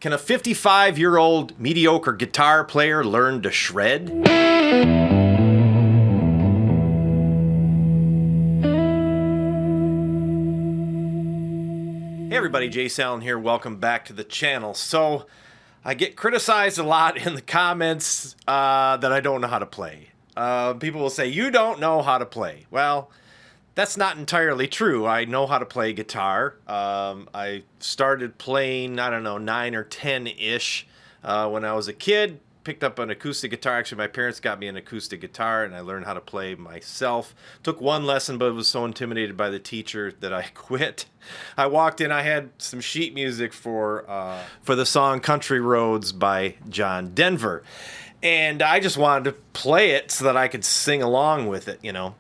Can a 55-year-old mediocre guitar player learn to shred? Hey everybody, Jayce Allan here. Welcome back to the channel. So, I get criticized a lot in the comments that I don't know how to play. People will say, you don't know how to play. Well, that's not entirely true. I know how to play guitar. I started playing, I don't know, 9 or 10-ish when I was a kid. Picked up an acoustic guitar. Actually, my parents got me an acoustic guitar, and I learned how to play myself. Took one lesson, but was so intimidated by the teacher that I quit. I walked in. I had some sheet music for the song "Country Roads" by John Denver, and I just wanted to play it so that I could sing along with it, you know.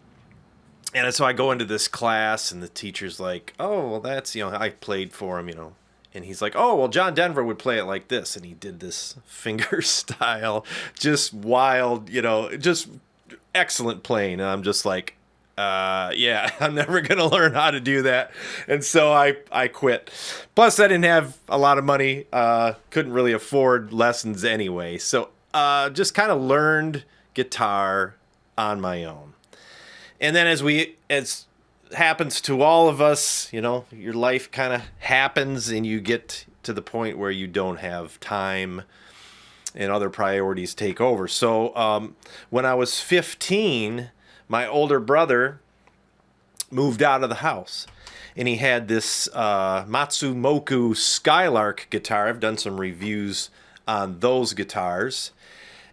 And so I go into this class, and the teacher's like, "Oh, well, that's, you know," I played for him, you know. And he's like, "Oh, well, John Denver would play it like this." And he did this finger style, just wild, you know, just excellent playing. And I'm just like, yeah, I'm never going to learn how to do that. And so I quit. Plus, I didn't have a lot of money, couldn't really afford lessons anyway. So just kind of learned guitar on my own. And then as happens to all of us, you know, your life kind of happens and you get to the point where you don't have time and other priorities take over. So when I was 15, my older brother moved out of the house, and he had this Matsumoku Skylark guitar. I've done some reviews on those guitars.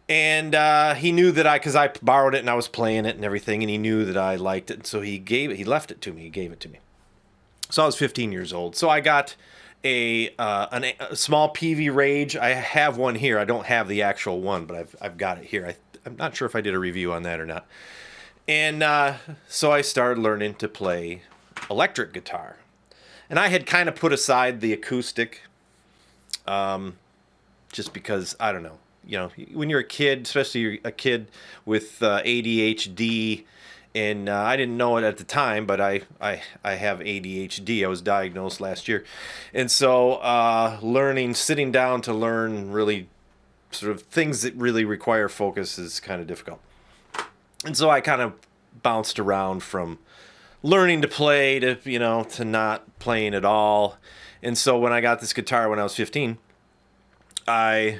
And he knew that because I borrowed it and I was playing it and everything, and he knew that I liked it, and so he left it to me. He gave it to me. So I was 15 years old. So I got a small PV Rage. I have one here. I don't have the actual one, but I've got it here. I'm not sure if I did a review on that or not. And so I started learning to play electric guitar, and I had kind of put aside the acoustic, just because I don't know. You know, when you're a kid, especially you're a kid with ADHD, and I didn't know it at the time, but I have ADHD. I was diagnosed last year. And so sitting down to learn really sort of things that really require focus is kind of difficult. And so I kind of bounced around from learning to play to, you know, to not playing at all. And so when I got this guitar when I was 15, I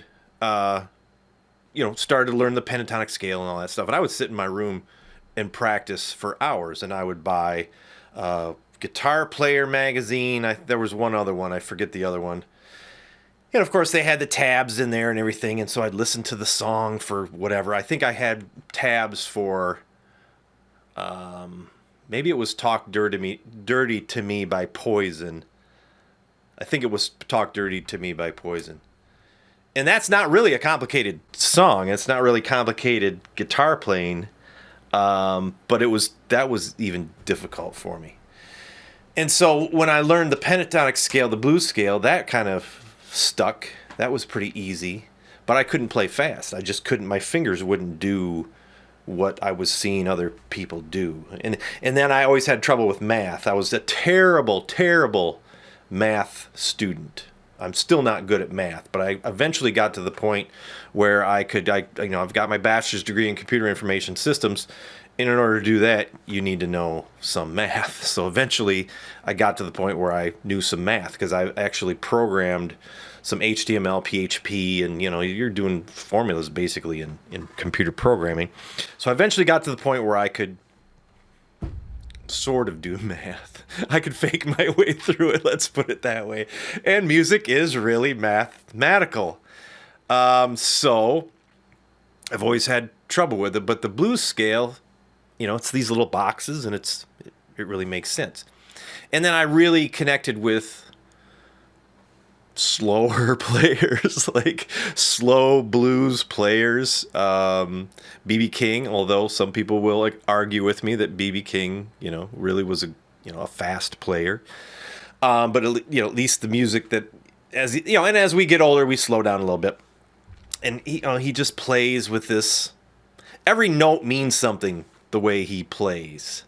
started to learn the pentatonic scale and all that stuff. And I would sit in my room and practice for hours. And I would buy Guitar Player magazine. There was one other one. I forget the other one. And, of course, they had the tabs in there and everything. And so I'd listen to the song for whatever. I think I had tabs for, maybe it was Talk Dirty to Me by Poison. I think it was Talk Dirty to Me by Poison. And that's not really a complicated song. It's not really complicated guitar playing, but that was even difficult for me. And so when I learned the pentatonic scale, the blues scale, that kind of stuck. That was pretty easy, but I couldn't play fast. I just couldn't. My fingers wouldn't do what I was seeing other people do. And then I always had trouble with math. I was a terrible, terrible math student. I'm still not good at math, but I eventually got to the point where I've got my bachelor's degree in computer information systems. And in order to do that, you need to know some math. So eventually I got to the point where I knew some math because I actually programmed some HTML, PHP, and, you know, you're doing formulas basically in computer programming. So I eventually got to the point where I could sort of do math. I could fake my way through it, let's put it that way. And music is really mathematical. So I've always had trouble with it, but the blues scale, you know, it's these little boxes, and it really makes sense. And then I really connected with slower players, like slow blues players. B.B. King, although some people will argue with me that B.B. King, you know, really was a fast player. But at least the music that, as we get older, we slow down a little bit. And he just plays with this. Every note means something the way he plays.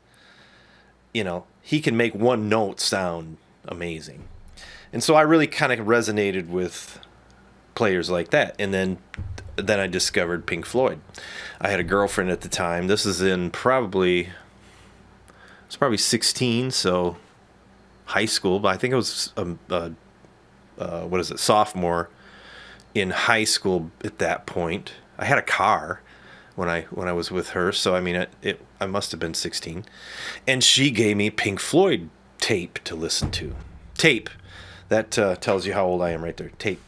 You know, he can make one note sound amazing. And so I really kind of resonated with players like that. And then I discovered Pink Floyd. I had a girlfriend at the time. This is in probably 16, so high school. But I think it was sophomore in high school at that point. I had a car when I was with her, so I mean I must have been 16, and she gave me Pink Floyd tape to listen to. Tape, that tells you how old I am right there. Tape,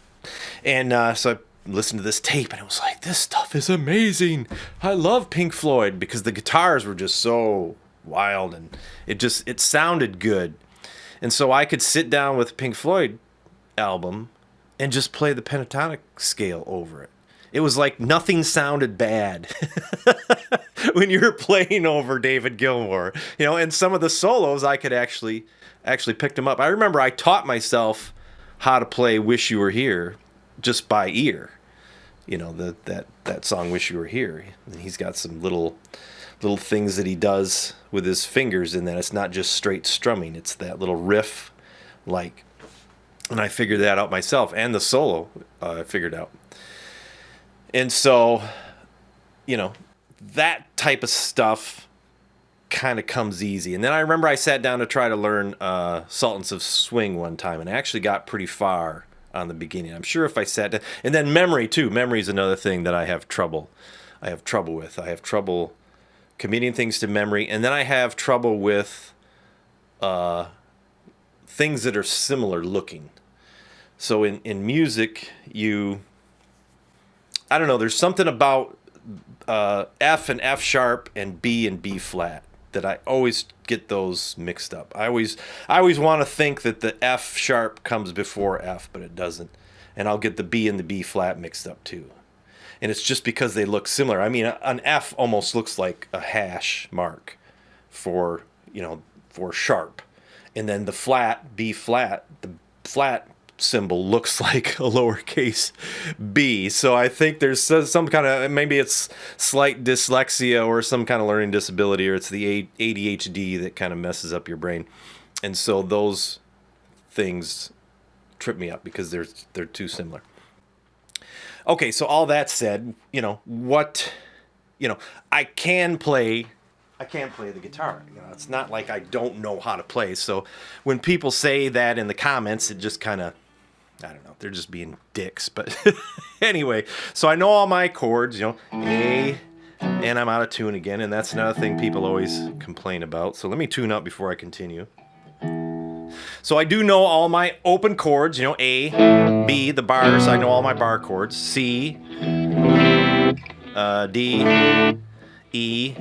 and so I listened to this tape, and it was like, this stuff is amazing. I love Pink Floyd, because the guitars were just so wild, and it sounded good, and so I could sit down with a Pink Floyd album and just play the pentatonic scale over it. It was like nothing sounded bad when you were playing over David Gilmour, and some of the solos I could actually pick them up. I remember I taught myself how to play Wish You Were Here just by ear. That song Wish You Were Here. And he's got some little things that he does with his fingers in that. It's not just straight strumming. It's that little riff, and I figured that out myself, and the solo I figured out. And so, that type of stuff kind of comes easy. And then I remember I sat down to try to learn Sultans of Swing one time, and I actually got pretty far on the beginning. I'm sure if I sat down, and then memory too. Memory is another thing that I have trouble with. I have trouble committing things to memory, and then I have trouble with things that are similar looking. So in music, I don't know, there's something about F and F sharp and B flat that I always get those mixed up. I always want to think that the F sharp comes before F, but it doesn't. And I'll get the B and the B flat mixed up too. And it's just because they look similar. I mean, an F almost looks like a hash mark for sharp. And then the flat, B flat, the flat symbol looks like a lowercase b. So I think there's some kind of, maybe it's slight dyslexia or some kind of learning disability, or it's the ADHD that kind of messes up your brain. And so those things trip me up because they're too similar. Okay, so all that said, I can play the guitar. It's not like I don't know how to play. So when people say that in the comments, it just kind of, I don't know, they're just being dicks. But anyway, so I know all my chords, A, and I'm out of tune again, and that's another thing people always complain about. So let me tune up before I continue. So I do know all my open chords, A, B, the bars, I know all my bar chords, C, D, E,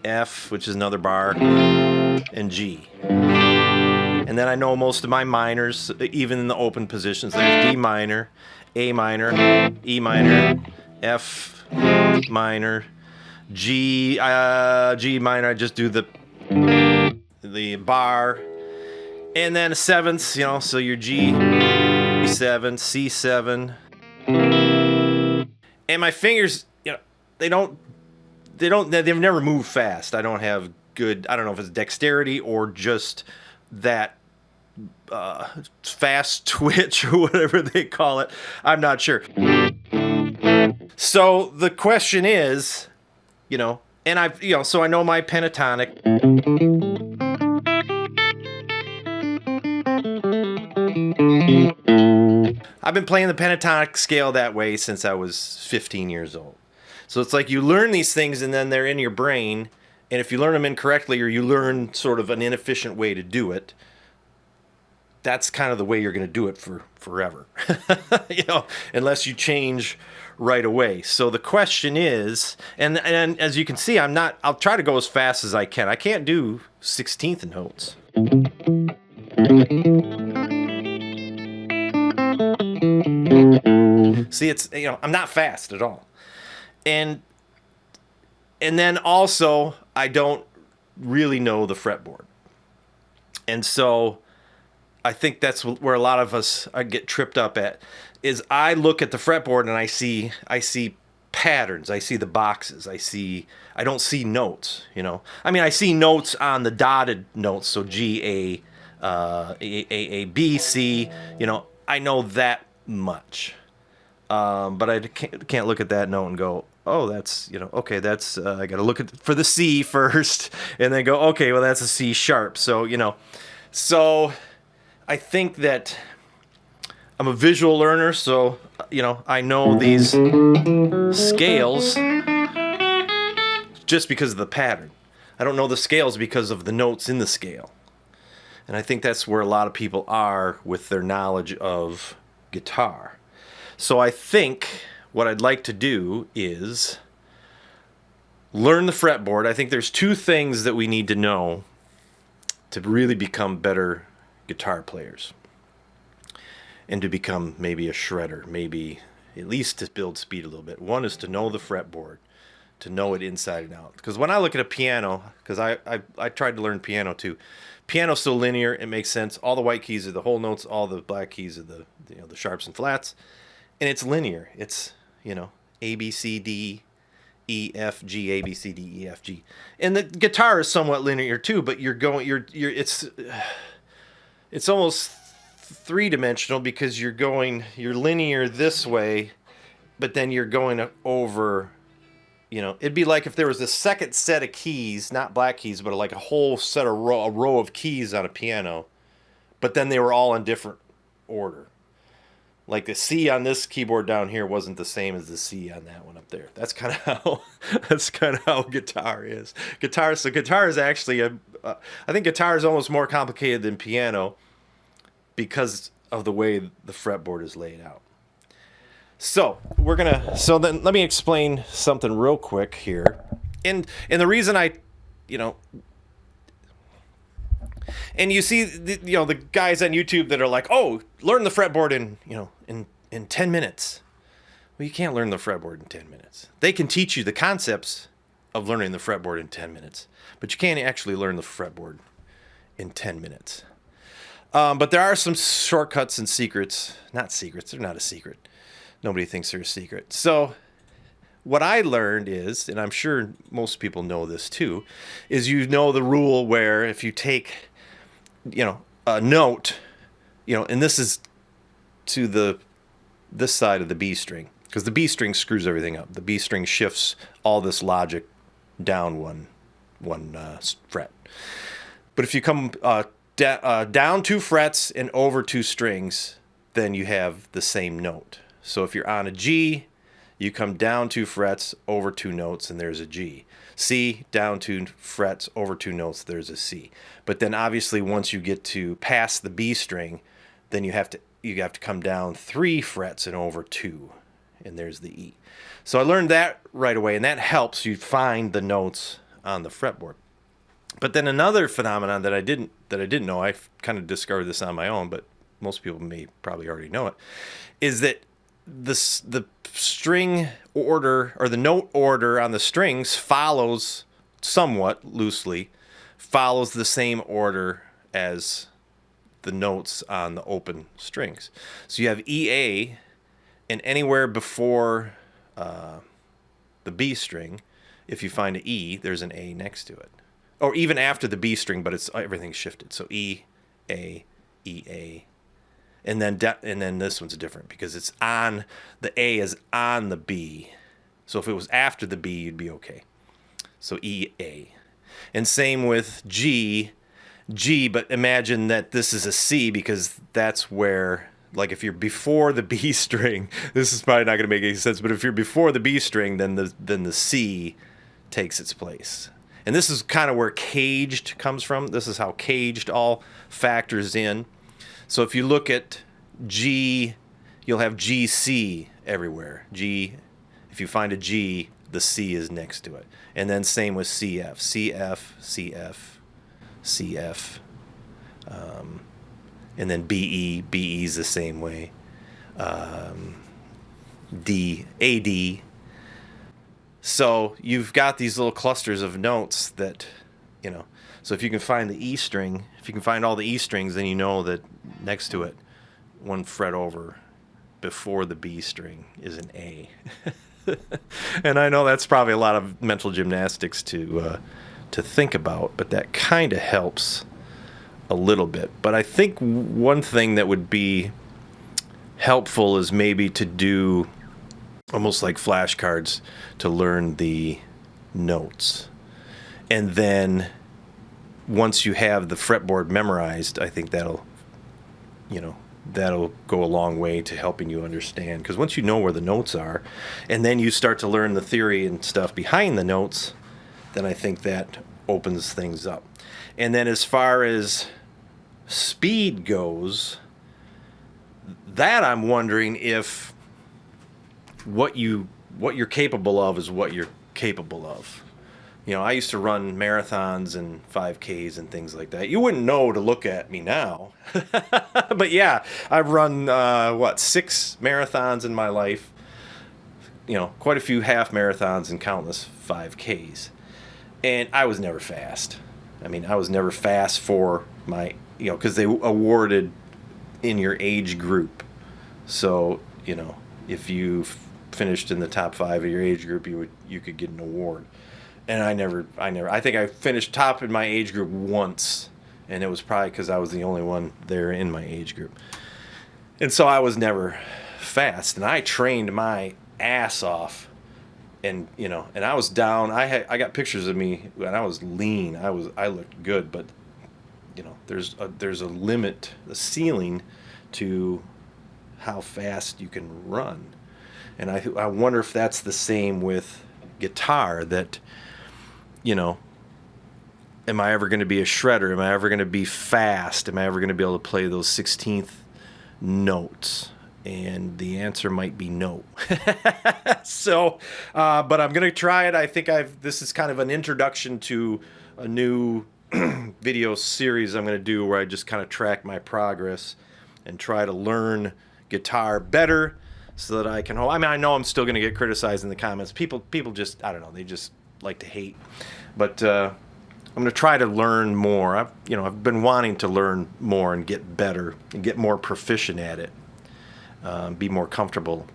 F, which is another bar, and G. And then I know most of my minors, even in the open positions. There's D minor, A minor, E minor, F minor, G minor. I just do the bar, and then sevenths. So your G7, C7, and my fingers, they've never moved fast. I don't have good, I don't know if it's dexterity or just that fast twitch or whatever they call it. I'm not sure. So the question is, and so I know my pentatonic. I've been playing the pentatonic scale that way since I was 15 years old. So it's like you learn these things and then they're in your brain, and if you learn them incorrectly or you learn sort of an inefficient way to do it, that's kind of the way you're going to do it for forever, unless you change right away. So the question is, and as you can see, I'll try to go as fast as I can. I can't do 16th notes. See, it's, I'm not fast at all. And then also, I don't really know the fretboard. And so I think that's where a lot of us get tripped up at, is I look at the fretboard and I see patterns. I see the boxes. I don't see notes, I mean, I see notes on the dotted notes. So G, A, B, C, I know that much. But I can't look at that note and go, oh, that's, okay, that's, I got to look for the C first and then go, okay, well, that's a C sharp. So, so I think that I'm a visual learner. So, I know these scales just because of the pattern. I don't know the scales because of the notes in the scale. And I think that's where a lot of people are with their knowledge of guitar. So I think what I'd like to do is learn the fretboard. I think there's two things that we need to know to really become better guitar players and to become maybe a shredder, maybe at least to build speed a little bit. One is to know the fretboard, to know it inside and out. Because when I look at a piano, because I tried to learn piano too, piano's so linear, it makes sense. All the white keys are the whole notes, all the black keys are the sharps and flats. And it's linear. It's, A, B, C, D, E, F, G, A, B, C, D, E, F, G. And the guitar is somewhat linear too, but it's almost three-dimensional because you're linear this way, but then you're going over, it'd be like if there was a second set of keys, not black keys, but like a whole set of a row of keys on a piano, but then they were all in different order. Like the C on this keyboard down here wasn't the same as the C on that one up there. That's kind of how guitar is. Guitar is actually I think guitar is almost more complicated than piano because of the way the fretboard is laid out. So then let me explain something real quick here. And the reason and you see the guys on YouTube that are like, oh, learn the fretboard in 10 minutes. Well, you can't learn the fretboard in 10 minutes. They can teach you the concepts of learning the fretboard in 10 minutes, but you can't actually learn the fretboard in 10 minutes. But there are some shortcuts and secrets. Not secrets. They're not a secret. Nobody thinks they're a secret. So what I learned is, and I'm sure most people know this too, is the rule where if you take, a note, and this is to this side of the B string, because the B string screws everything up. The B string shifts all this logic down one fret. But if you come down 2 frets and over 2 strings, then you have the same note. So if you're on a G, you come down 2 frets, over 2 notes, and there's a G. C, down 2 frets, over 2 notes, there's a C. But then obviously once you get to past the B string, then you have to come down 3 frets and over 2, and there's the E. So I learned that right away, and that helps you find the notes on the fretboard. But then another phenomenon that I didn't know, I kind of discovered this on my own, but most people may probably already know it, is that the string order or the note order on the strings follows somewhat loosely the same order as the notes on the open strings. So you have EA, and anywhere before the B string, if you find an E, there's an A next to it. Or even after the B string, but everything's shifted. So E, A, E, A. And then this one's different because it's on, the A is on the B. So if it was after the B, you'd be okay. So E, A. And same with G, but imagine that this is a C because that's where, like if you're before the B string, this is probably not going to make any sense, but if you're before the B string, then the C takes its place. And this is kind of where caged comes from. This is how caged all factors in. So if you look at G, you'll have GC everywhere. G, if you find a G, the C is next to it. And then same with CF. CF, CF, CF. And then BE, BE is the same way. D, AD. So you've got these little clusters of notes that, so if you can find the E string, if you can find all the E strings, then you know that next to it, 1 fret over before the B string is an A. And I know that's probably a lot of mental gymnastics to think about, but that kind of helps a little bit. But I think one thing that would be helpful is maybe to do almost like flashcards to learn the notes. And then once you have the fretboard memorized, I think that'll go a long way to helping you understand. Because once you know where the notes are, and then you start to learn the theory and stuff behind the notes, then I think that opens things up. And then as far as speed goes, that I'm wondering if what you're capable of is what you're capable of. You know, I used to run marathons and 5Ks and things like that. You wouldn't know to look at me now. But yeah, I've run, 6 marathons in my life. You know, quite a few half marathons and countless 5Ks. And I was never fast. I mean, I was never fast for my, because they awarded in your age group. So, if you finished in the top 5 of your age group, you could get an award. And I think I finished top in my age group once, and it was probably because I was the only one there in my age group. And so I was never fast, and I trained my ass off, and I was down. I got pictures of me when I was lean. I looked good, but there's a limit, a ceiling to how fast you can run, and I wonder if that's the same with guitar. That am I ever going to be a shredder? Am I ever going to be fast? Am I ever going to be able to play those 16th notes? And the answer might be no. So, but I'm going to try it. I think this is kind of an introduction to a new video series I'm going to do where I just kind of track my progress and try to learn guitar better so that I can, I know I'm still going to get criticized in the comments. People just, I don't know, they just like to hate. But I'm going to try to learn more. I've been wanting to learn more and get better and get more proficient at it, be more comfortable,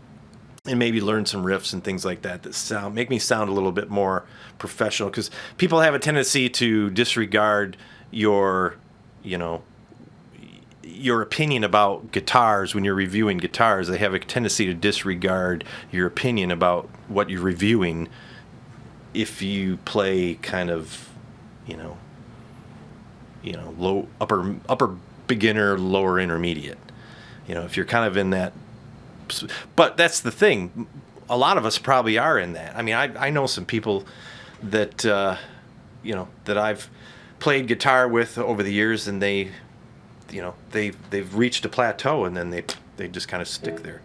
and maybe learn some riffs and things like that make me sound a little bit more professional. Because people have a tendency to disregard your opinion about guitars when you're reviewing guitars. They have a tendency to disregard your opinion about what you're reviewing if you play kind of, low, upper beginner, lower intermediate. If you're kind of in that. But that's the thing. A lot of us probably are in that. I mean, I know some people that, that I've played guitar with over the years, and they've reached a plateau, and then they just kind of stick there.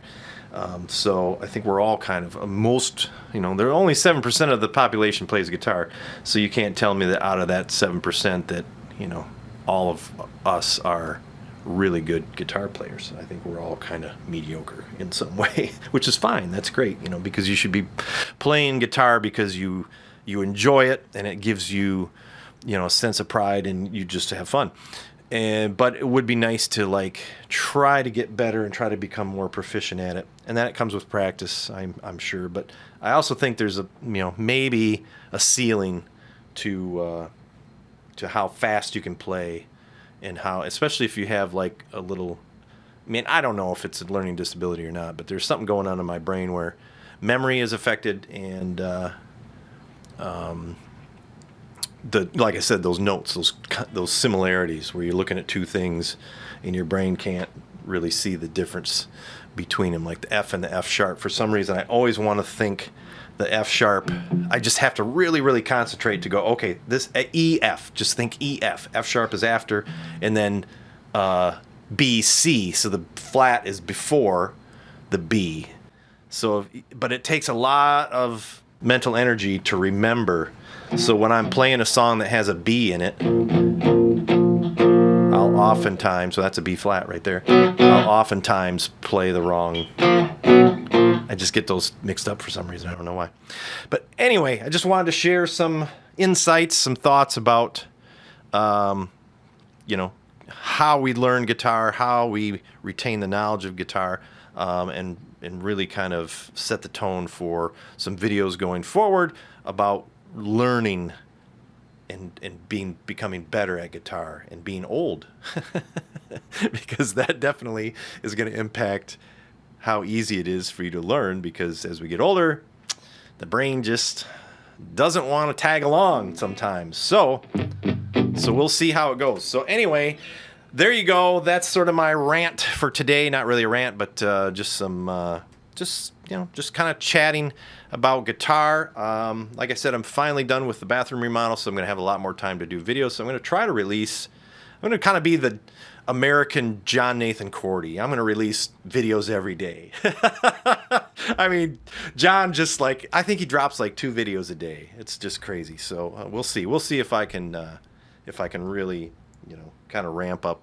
So I think we're all kind of there are only 7% of the population plays guitar. So you can't tell me that out of that 7% that, all of us are really good guitar players. I think we're all kind of mediocre in some way, which is fine. That's great, because you should be playing guitar because you enjoy it, and it gives you, a sense of pride, and you just have fun. But it would be nice to try to get better and try to become more proficient at it, and that comes with practice, I'm sure. But I also think there's maybe a ceiling to how fast you can play, and how, especially if you have a little. I don't know if it's a learning disability or not, but there's something going on in my brain where memory is affected, and like I said, those notes, those similarities where you're looking at two things and your brain can't really see the difference between them, like the F and the F sharp. For some reason, I always want to think the F sharp. I just have to really, really concentrate to go, okay, this E, F, just think E, F. F sharp is after, and then B, C. So the flat is before the B. So, but it takes a lot of mental energy to remember. So when I'm playing a song that has a B in it, I'll oftentimes, so that's a B flat right there, I'll oftentimes play the wrong. I just get those mixed up for some reason. I don't know why. But anyway, I just wanted to share some insights, some thoughts about, how we learn guitar, how we retain the knowledge of guitar, and really kind of set the tone for some videos going forward about learning and becoming better at guitar and being old. Because that definitely is going to impact how easy it is for you to learn, because as we get older, the brain just doesn't want to tag along sometimes. So we'll see how it goes. So anyway, there you go. That's sort of my rant for today. Not really a rant, but just some, just kind of chatting about guitar. Like I said, I'm finally done with the bathroom remodel, so I'm going to have a lot more time to do videos. So I'm going to try to release. I'm going to kind of be the American John Nathan Cordy. I'm going to release videos every day. I mean, John just like, I think he drops like 2 videos a day. It's just crazy. So we'll see. We'll see if I can really, kind of ramp up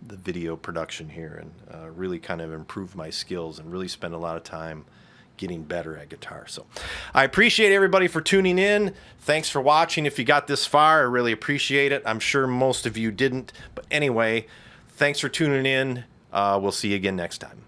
the video production here and really kind of improve my skills and really spend a lot of time getting better at guitar. So I appreciate everybody for tuning in. Thanks for watching. If you got this far, I really appreciate it. I'm sure most of you didn't, but anyway, thanks for tuning in. We'll see you again next time.